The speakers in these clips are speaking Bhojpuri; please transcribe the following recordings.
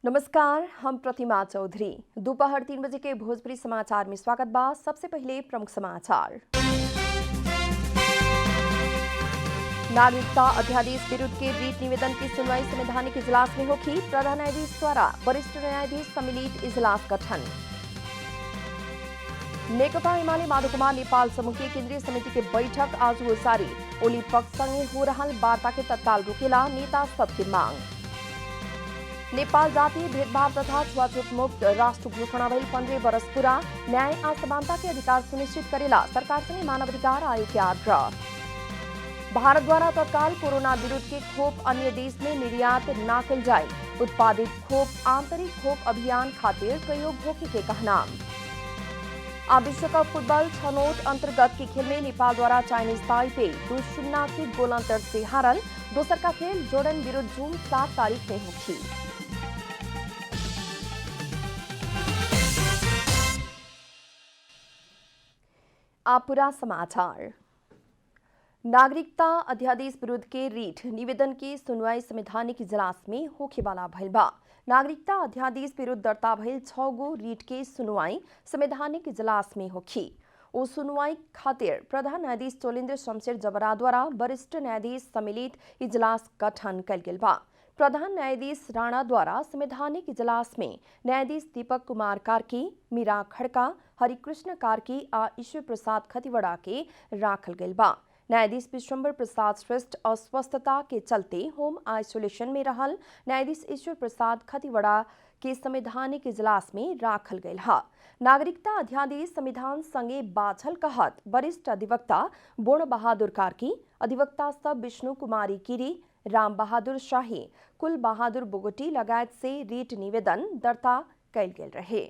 नमस्कार, हम प्रतिमा चौधरी। दोपहर 3 बजे के भोजपुरी समाचार में स्वागत बा। सबसे पहले प्रमुख समाचार। नागरिकता अध्यादेश विरुद्ध के रीट निवेदन की सुनवाई संवैधानिक इजलास में होगी। प्रधान न्यायाधीश द्वारा वरिष्ठ न्यायाधीश सम्मिलित इजलास गठन। नेकपा एमाले माधव कुमार नेपाल समूह के केंद्रीय समिति के बैठक आज जारी। ओली पक्ष संगे हो रहल वार्ता के तत्काल रोकेला नेता सबके मांग। नेपाल जातीय भेदभाव तथा छुआछूत मुक्त राष्ट्र घोषणा भइल 15 वर्ष पूरा। न्याय आ समानता के अधिकार सुनिश्चित करेला सरकार संगे मानवाधिकार आयोग के आग्रह। भारत द्वारा तत्काल कोरोना विरुद्ध के खोप अन्य देश में निर्यात न कल जाए। उत्पादित खोप आंतरिक खोप अभियान खातिर प्रयोग होके के कहना। विश्व कप फुटबॉल छनौट अंतर्गत के खेल में नेपाल द्वारा चाइनीज ताइपे 2-0 के गोल अंतर से हारल। दोसर का खेल जोर्डन विरुद्ध जून 7 तारीख में होगी। पूरा समाचार। नागरिकता अध्यादेश विरुद्ध के रीट निवेदन की सुनवाई संवैधानिक इजलास में होखे वाला भइल बा। नागरिकता अध्यादेश विरुद्ध दर्ता भइल 6 गो रीट के सुनवाई संवैधानिक इजलास में होखी। ओ सुनवाई खातिर प्रधान न्यायाधीश चोलेन्द्र शमशेर जबरा द्वारा वरिष्ठ न्यायाधीश सम्मिलित इजलास गठन कल गेल बा। प्रधान न्यायाधीश राणा द्वारा संवैधानिक इजलास में न्यायाधीश दीपक कुमार कार्की, मीरा खड़का, हरिकृष्ण कार्की आ ईश्वर प्रसाद खतिवड़ा के राखल गइल बा। न्यायाधीश विश्वम्बर प्रसाद श्रेष्ठ अस्वस्थता के चलते होम आइसोलेशन में रहल न्यायाधीश ईश्वर प्रसाद खतिवड़ा के संवैधानिक इजलास में राखल गइल हा। नागरिकता अध्यादेश संविधान संगे बाझल कहत वरिष्ठ अधिवक्ता बोण बहादुर कार्की, अधिवक्ता सब विष्णु कुमारी गिरी, राम बहादुर शाही, कुल बहादुर बोगटी लगायत से रीट निवेदन दर्ता कयल गेल रहे।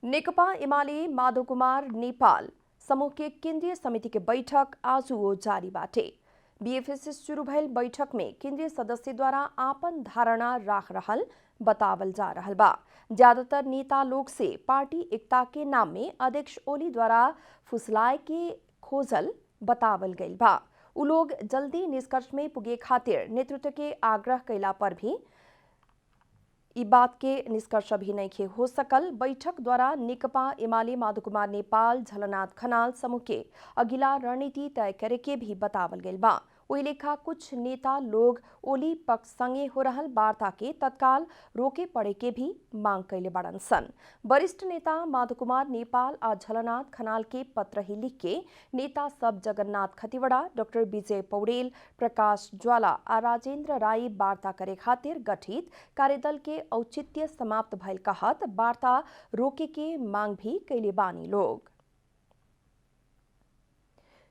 नेकपा एमाले माधव कुमार नेपाल समूह के केंद्रीय समिति के बैठक आज जारी बाटे। बीएफएस से शुरू भइल बैठक में केंद्रीय सदस्य द्वारा आपन धारणा राख रहल बतावल जा रहल बा। ज्यादातर नेता लोग से पार्टी एकता के नाम में अध्यक्ष ओली द्वारा फुसलाए के खोजल बतावल गइल बा। उ लोग जल्दी निष्कर्ष में पुगे खातिर नेतृत्व के आग्रह कैला पर भी ई बात के निष्कर्ष अभी नहीं हो सकल। बैठक द्वारा नेकपा एमाले माधव कुमार नेपाल झलनाथ खनाल समूह के अगिला रणनीति तय करे के भी बतावल गइल बा। वही लेखा कुछ नेता लोग ओली पक्ष संगे हो रहल वार्ता के तत्काल रोके पड़े के भी मांग कैले बाड़न सन। वरिष्ठ नेता माधव कुमार नेपाल आ झलनाथ खनाल के पत्र ही लिख के नेता सब जगन्नाथ खतिवड़ा, डॉक्टर विजय पौडेल, प्रकाश ज्वाला आ राजेंद्र राय वार्ता करे खातिर गठित कार्यदल के औचित्य समाप्त भइल कहत वार्ता रोके के मांग भी कैले बानी लोग।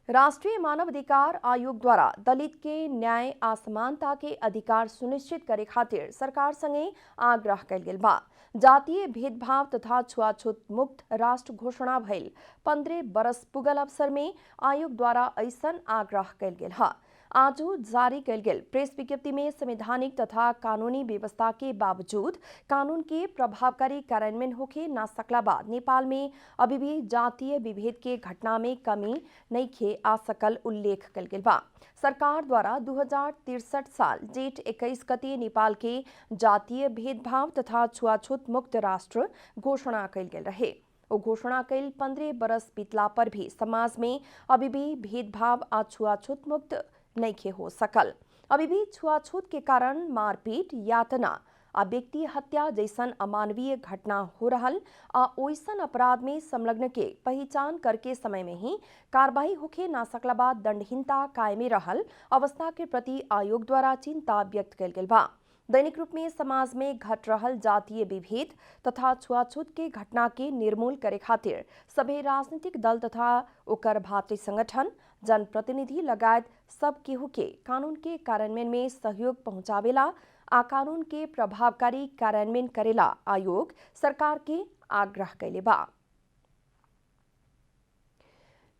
राष्ट्रीय मानवाधिकार आयोग द्वारा दलित के न्याय आ समानता के अधिकार सुनिश्चित करे खातिर सरकार संगे आग्रह कयल गेल बा। जातीय भेदभाव तथा छुआछूत मुक्त राष्ट्र घोषणा भइल 15 बरस पुगल अवसर में आयोग द्वारा ऐसन आग्रह कयल गेल हा। आज जारी कयल गेल प्रेस विज्ञप्ति में संवैधानिक तथा कानूनी व्यवस्था के बावजूद कानून के प्रभावकारी कार्यान्वयन होके न सकला बाद नेपाल में अभी भी जातीय विभेद के घटना में कमी नहीं खे आ सकल उल्लेख कयल गेल बा। सरकार द्वारा 2063 साल जेठ 21 गते नेपाल के जातीय भेदभाव तथा छुआछूत मुक्त राष्ट्र घोषणा कयल गेल रहे। वो घोषणा कयल 15 बरस बीतला पर भी समाज में अभी भी भेदभाव आ छुआछूत मुक्त नहीं हो सकल। अभी भी छुआछूत के कारण मारपीट, यातना आ व्यक्ति हत्या जैसन अमानवीय घटना हो रहल आ ओइसन अपराध में संलग्न के पहचान करके समय में ही कार्रवाई होके ना सकला बाद दंडहीनता कायमे रहल अवस्था के प्रति आयोग द्वारा चिंता व्यक्त कयल गेल बा। दैनिक रूप में समाज में घट रहल जातीय विभेद तथा छुआछूत के घटना के निर्मूल करे खातिर सभी राजनीतिक दल तथा ओकर भातृ संगठन, जनप्रतिनिधि लगायत सब केहू के कानून के कार्यान्वयन में सहयोग पहुंचावेला आ कानून के प्रभावकारी कार्यान्वयन करेला आयोग सरकार के आग्रह कैले बा।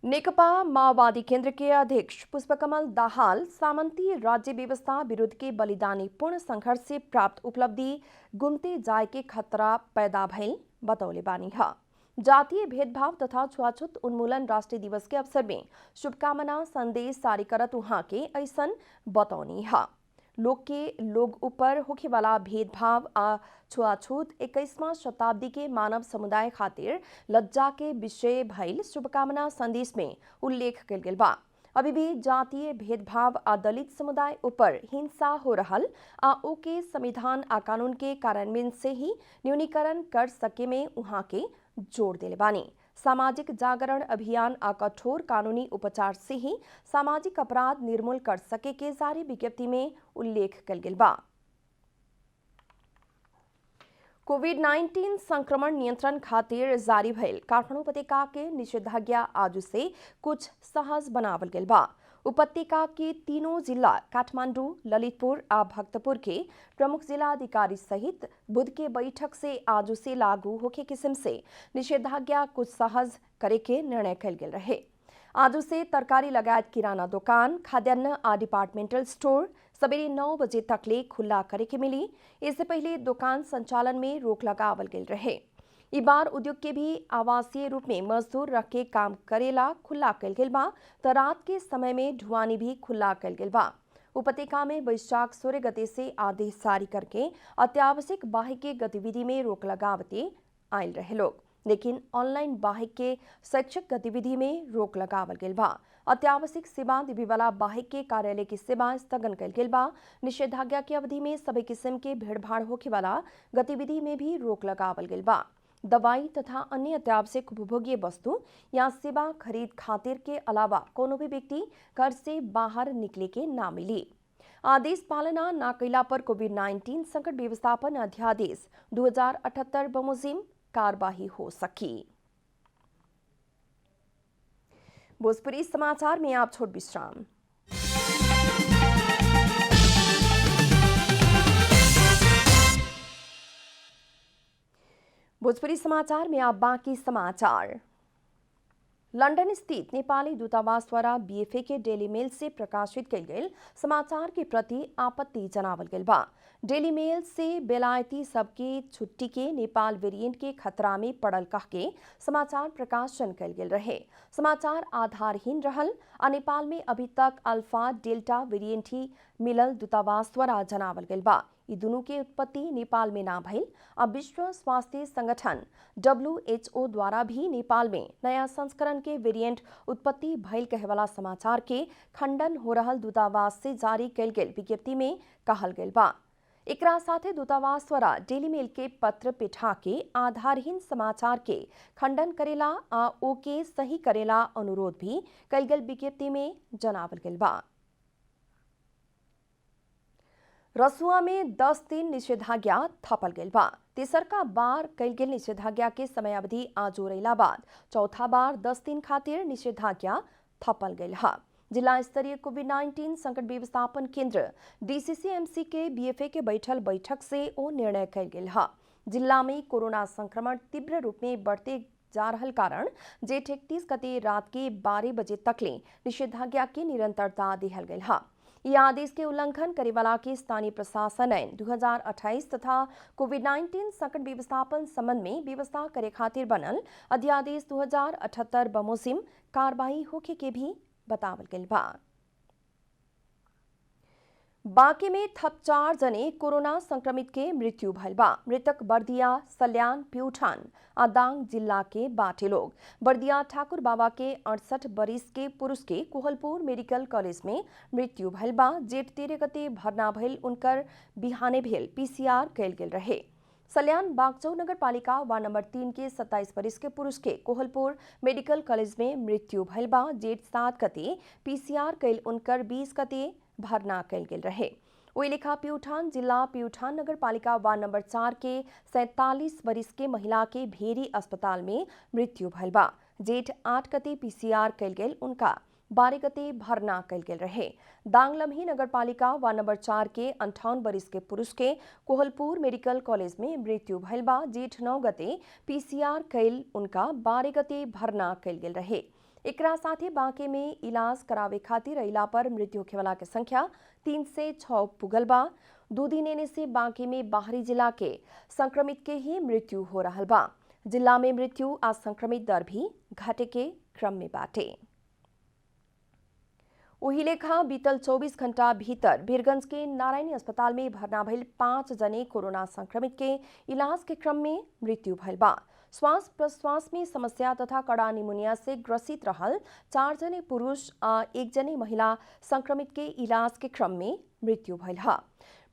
नेकपा माओवादी केंद्र के अध्यक्ष पुष्पकमल दाहाल सामंती राज्य व्यवस्था विरुद्ध के बलिदानी पूर्ण संघर्ष से प्राप्त उपलब्धि गुमते जाए के खतरा पैदा भइल बतौले बानी है। जातीय भेदभाव तथा छुआछूत उन्मूलन राष्ट्रीय दिवस के अवसर में शुभकामना संदेश जारी करत उहाँ के ऐसन बतौनी है। लोग ऊपर होखे वाला भेदभाव आ छुआछूत 21वां शताब्दी के मानव समुदाय खातिर लज्जा के विषय भइल शुभकामना संदेश में उल्लेख कल गेल बा। अभी भी जातीय भेदभाव आ दलित समुदाय ऊपर हिंसा हो रहल आ ओके संविधान आ कानून के कार्यान्वयन से ही न्यूनीकरण कर सके में उहाँ के जोड़ देले बानी। सामाजिक जागरण अभियान आ कठोर कानूनी उपचार से ही सामाजिक अपराध निर्मूल कर सके के जारी विज्ञप्ति में उल्लेख कल गेल बा। कोविड-19 संक्रमण नियंत्रण खातिर जारी भइल काठमाडौँ उपत्यका के निषेधाज्ञा आज से कुछ सहज बनावल गेल बा। उपत्यका के तीनों जिला काठमांडू, ललितपुर आ भक्तपुर के प्रमुख जिलाधिकारी सहित बुध के बैठक से आज से लागू होके किस्म से निषेधाज्ञा कुछ सहज करे के निर्णय कल गेल रहे। आज से तरकारी लगायत किराना दुकान, खाद्यान्न आ डिपार्टमेंटल स्टोर सवेरे 9 बजे तकले खुला करे के मिली। इससे पहले दुकान संचालन में रोक लगावल गेल रहे। ई बार उद्योग के भी आवासीय रूप में मजदूर रख के काम करेला खुला कल गेल बा, तो रात के समय में ढुआनी भी खुला कल गेल बा। उपत्यका में वैशाख 16 गते से आदेश जारी करके अत्यावश्यक बाह्य गतिविधि में रोक लगावते आयल रहे लोग, लेकिन ऑनलाइन बाह्य के शैक्षिक गतिविधि में रोक लगावल गेल बा। अत्यावश्यक सेवा देवे वाला बाह्य के कार्यालय की सेवा स्थगन कल गेल बा। निषेधाज्ञा की अवधि में सभी किस्म के भीड़भाड़ होखे वाला गतिविधि में भी रोक लगावल गेल बा। दवाई तथा अन्य अत्यावश्यक उपभोग्य वस्तु या सेवा खरीद खातिर के अलावा कोनो भी व्यक्ति घर से बाहर निकले के ना मिली। आदेश पालना न कैला पर कोविड-19 संकट व्यवस्थापन अध्यादेश 2078 बमोजिम कार्यवाही हो सकी। भोजपुरी समाचार में आप छोट विश्राम। भोजपुरी समाचार में आप बाकी समाचार। लंदन स्थित नेपाली दूतावास द्वारा बीएफए के डेली मेल से प्रकाशित कल गेल समाचार के प्रति आपत्ति जनावल गेल बा। डेली मेल से बेलायती सबके छुट्टी के नेपाल वेरिएंट के खतरा में पड़ल कह के समाचार प्रकाशन कल गेल रहे। समाचार आधारहीन रहल आ नेपाल में अभी तक अल्फा डेल्टा वेरिएंट ही मिलल दूतावास द्वारा जनावल गेल बा। ई दुनू के उत्पत्ति नेपाल में ना भइल आ विश्व स्वास्थ्य संगठन WHO द्वारा भी नेपाल में नया संस्करण के वेरिएंट उत्पत्ति भइल कहे वाला समाचार के खंडन हो रहल दूतावास से जारी कल गेल विज्ञप्ति में कहल गेल बा। एकरा साथे दूतावास द्वारा डेली मेल के पत्र पिठा के आधारहीन समाचार के खंडन करेला आ ओके सही करेला अनुरोध भी कल गेल विज्ञप्ति में जनावल गेल बा। रसुआ में 10 दिन निषेधाज्ञा थपल गेल बा। तेसरका बार कल गेल निषेधाज्ञा के समयावधि आज जोड़ैला बाद चौथा बार 10 दिन खातिर निषेधाज्ञा थपल गेल हा। जिला स्तरीय कोविड-19 संकट व्यवस्थापन केंद्र DCCMC के बीएफए के बैठक से ओ निर्णय कल गेल हा। जिला में कोरोना संक्रमण तीव्र रूप में बढ़ते जा रहल कारण जेठ 31 गते रात के 12 बजे तकले निषेधाज्ञा के निरंतरता दिहल गेल हा। यह आदेश के उल्लंघन करे वाला के स्थानीय प्रशासन ऐन 2028 तथा कोविड-19 संकट व्यवस्थापन संबंध में व्यवस्था करे खातिर बनल अध्यादेश 2078 बमोजिम कार्यवाही होखे के भी बतावल गेल बा। बांके में थप 4 जने कोरोना संक्रमित के मृत्यु भइल बा। मृतक बर्दिया, सल्यान, प्यूठान आ दांग जिला के बाटे लोग। बर्दिया ठाकुर बाबा के 68 बरिस के पुरुष के कोहलपुर मेडिकल कॉलेज में मृत्यु भइल बा। जेठ 13 गते भर्ना भइल उनकर बिहाने भेल PCR कल गेल रहे। सल्यान बागचौ नगर पालिका वार्ड नंबर 3 के 27 बरिस के पुरुष के कोहलपुर मेडिकल कॉलेज में मृत्यु भइल बा। जेठ 7 गते PCR कल उनकर 20 गते भर्ना कल गेल रहे। वही लेखा प्यूठान जिला प्यूठान नगर पालिका वार्ड नंबर 4 के 47 बरिस के महिला के भेरी अस्पताल में मृत्यु भइल बा। जेठ 8 गते PCR कल गेल उनका 12 गते भर्ना कल गेल रहे। दांगलमही नगर पालिका वार्ड नंबर 4 के 58 बरिस के पुरुष के कोहलपुर मेडिकल कॉलेज में मृत्यु भइल बा। जेठ 9 गते PCR कल उनका 12 गते भर्ना कल गेल रहे। एकरा साथे बांके में इलाज करावे खातिर अइला पर मृत्यु होखे वाला के संख्या 3 से 6 पुगल बा। 2 दिन एने से बांके में बाहरी जिला के संक्रमित के ही मृत्यु हो रहल बा। जिला में मृत्यु आ संक्रमित दर भी घटे के क्रम में बाटे। वही लेखा बीतल 24 घंटा भीतर वीरगंज के नारायणी अस्पताल में भर्ना भइल 5 जने कोरोना संक्रमित के इलाज के क्रम में मृत्यु भइल बा। श्वास प्रश्वास में समस्या तथा कड़ा निमोनिया से ग्रसित रहल 4 जने पुरुष आ 1 जने महिला संक्रमित के इलाज के क्रम में मृत्यु भइल है।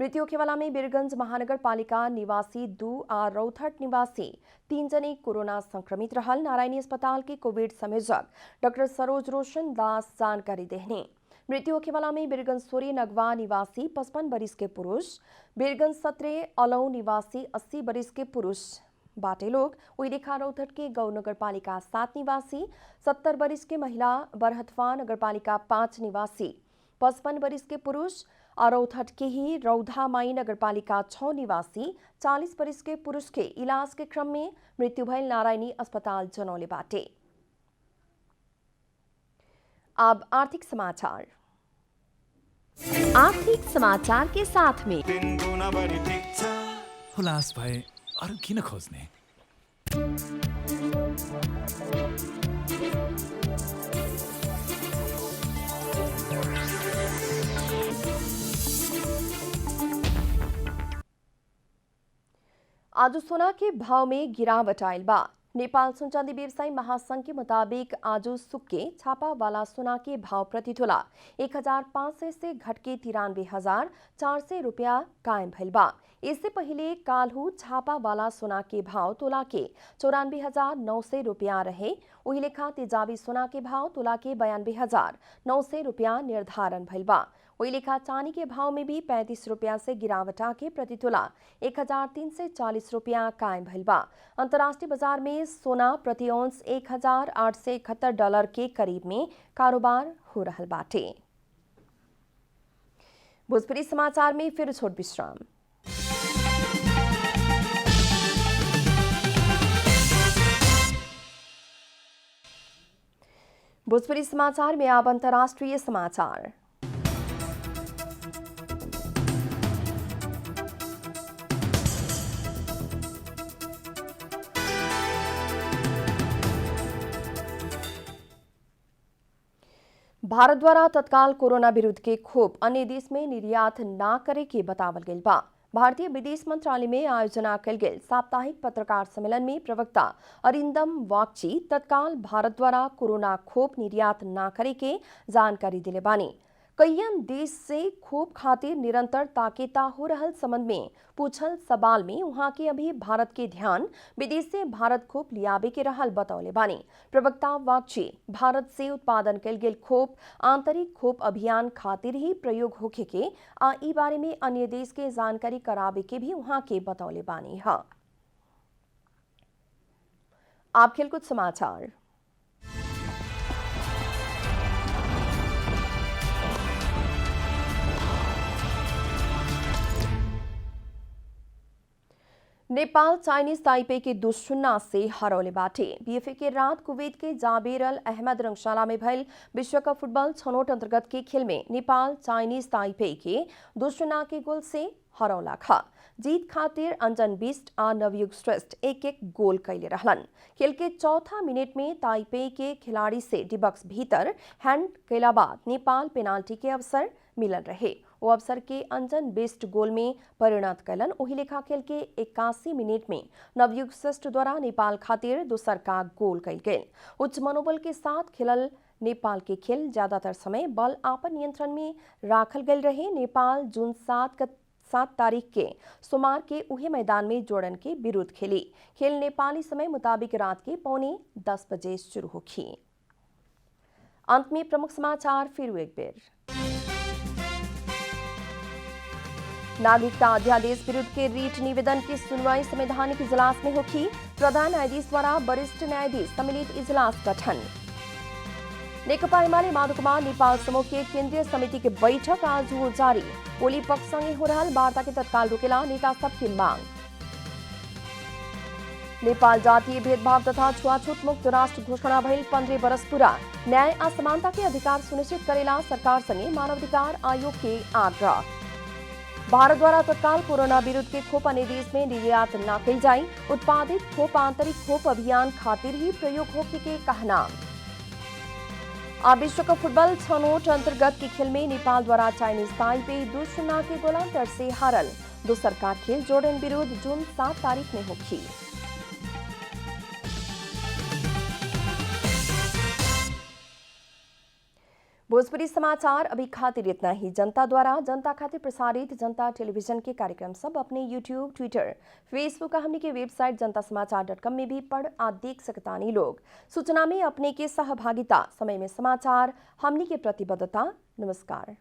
मृत्यु होखेवाला में वीरगंज महानगर पालिका निवासी 2 आ रौथट निवासी 3 जने कोरोना संक्रमित रहल नारायणी अस्पताल के कोविड संयोजक डॉक्टर सरोज रोशन दास जानकारी देहने। मृत्यु होखेवाला में वीरगंज सोरी नगवा निवासी 55 बरिस के पुरुष, वीरगंज सत्रे अलौ निवासी 80 बरिस के पुरुष बाटे लोग। वही लेखा रौथट के गौ नगर पालिका 7 निवासी 70 बरिस के महिला, बरहतवा नगर पालिका 5 निवासी 55 बरिस के पुरुष, रौथट के ही रौधामाई नगर पालिका 6 निवासी 40 बरिस के पुरुष के इलाज के क्रम में मृत्यु भइल नारायणी अस्पताल जनौले बाटे। अब आर्थिक समाचार के साथ में हुलास भए अरू किन खोज्ने? आज सोना के भाव में गिरावट आयल बा। नेपाल सुनचांदी व्यवसायी महासंघ के मुताबिक आज सुक्के छापा वाला सोना के भाव प्रति तोला 1500 से घटके 93,400 रुपया कायम भइल बा। इससे पहले काल्हू छापा वाला सोना के भाव तोला के 94,900 रुपया रहे। वही लेखा तेजाबी सोना के भाव तोला के 92,900 रुपया निर्धारण भइल बा। वही लेखा चांदी के भाव में भी 35 रुपया से गिरावट आके प्रति तोला 1,340 रुपया कायम भइल बा। अंतर्राष्ट्रीय बाजार में सोना प्रति औंस 1,871 डॉलर के करीब में कारोबार हो रहल बाटे। भोजपुरी समाचार में फिर छोट विश्राम। भोजपुरी समाचार में अब अंतर्राष्ट्रीय समाचार। भारत द्वारा तत्काल कोरोना विरुद्ध के खोप अन्य देश में निर्यात न करे के बतावल गइल बा। भारतीय विदेश मंत्रालय में आयोजना कल गेल साप्ताहिक पत्रकार सम्मेलन में प्रवक्ता अरिंदम वागची तत्काल भारत द्वारा कोरोना खोप निर्यात न करे के जानकारी दिले बानी। कईयन देश से खोप खातिर निरंतर ताकेता हो रहल संबंध में पूछल सवाल में वहां के अभी भारत के ध्यान विदेश से भारत खोप लियाबे के रहल बतौले बानी। प्रवक्ता वागची भारत से उत्पादन कल गेल खोप आंतरिक खोप अभियान खातिर ही प्रयोग होखे के आ ई बारे में अन्य देश के जानकारी करावे के भी वहां के बतौले बानी है। आप खेलकूद समाचार। नेपाल चाइनीज ताइपे के 2-0 से हरौले बाटे। बीएफए के रात कुवैत के जाबेर अल अहमद रंगशाला में भइल विश्व कप फुटबॉल छनौट अंतर्गत के खेल में नेपाल चाइनीज ताइपे के 2-0 के गोल से हरौला खा। जीत खातिर अंजन बिस्ट आ नवयुग श्रेष्ठ एक गोल कैले रहलन। खेल के चौथा मिनट में ताइपे के खिलाड़ी से डिबक्स भीतर हैंड कैला बाद नेपाल पेनाल्टी के अवसर मिलल रहे। वो अवसर के अंजन बिस्ट गोल में परिणत कैलन। वही लेखा खेल के 81 मिनट में नवयुग श्रेष्ठ द्वारा नेपाल खातिर दूसर का गोल कैल गए। उच्च मनोबल के साथ खेलल नेपाल के खेल ज्यादातर समय बल आपन नियंत्रण में राखल गए रहे। नेपाल जून 7 तारीख के सोमवार के उहे मैदान में जोड़न के विरुद्ध खेली। खेल नेपाली समय मुताबिक रात के 9:45 बजे शुरू होगी। अंत में प्रमुख समाचार फिर एक बेर। नागरिकता अध्यादेश विरुद्ध के रीट निवेदन की सुनवाई संवैधानिक इजलास में होगी। प्रधान न्यायाधीश द्वारा वरिष्ठ न्यायाधीश सम्मिलित इजलास गठन। नेकपा एमाले माधवकुमार नेपाल समूह के केंद्रीय समिति के बैठक आज हो जारी। ओली पक्ष संगे हो रहल वार्ता के तत्काल रोकेला नेता सबकी मांग। नेपाल जातीय भेदभाव तथा छुआछूत मुक्त राष्ट्र घोषणा भइल 15 बरस पूरा। न्याय आ समानता के अधिकार सुनिश्चित करेला सरकार संगे मानवाधिकार आयोग के आग्रह। भारत द्वारा तत्काल कोरोना विरुद्ध के खोप अन्य देश में निर्यात न कल जाए। उत्पादित खोप आंतरिक खोप अभियान खातिर ही प्रयोग होके के कहना। विश्व कप फुटबॉल छनौट अंतर्गत के खेल में नेपाल द्वारा चाइनीज ताइपे 2-0 के गोलांतर से हारल। दोसर का खेल जोर्डन विरुद्ध जून 7 तारीख में होगी। भोजपुरी समाचार अभी खातिर इतना ही। जनता द्वारा जनता खातिर प्रसारित जनता टेलीविजन के कार्यक्रम सब अपने यूट्यूब, ट्विटर, फेसबुक हमने के वेबसाइट जनतासमाचार.com में भी पढ़ आ देख सकतानी लोग। सूचना में अपने के सहभागिता, समय में समाचार, हमने के प्रतिबद्धता। नमस्कार।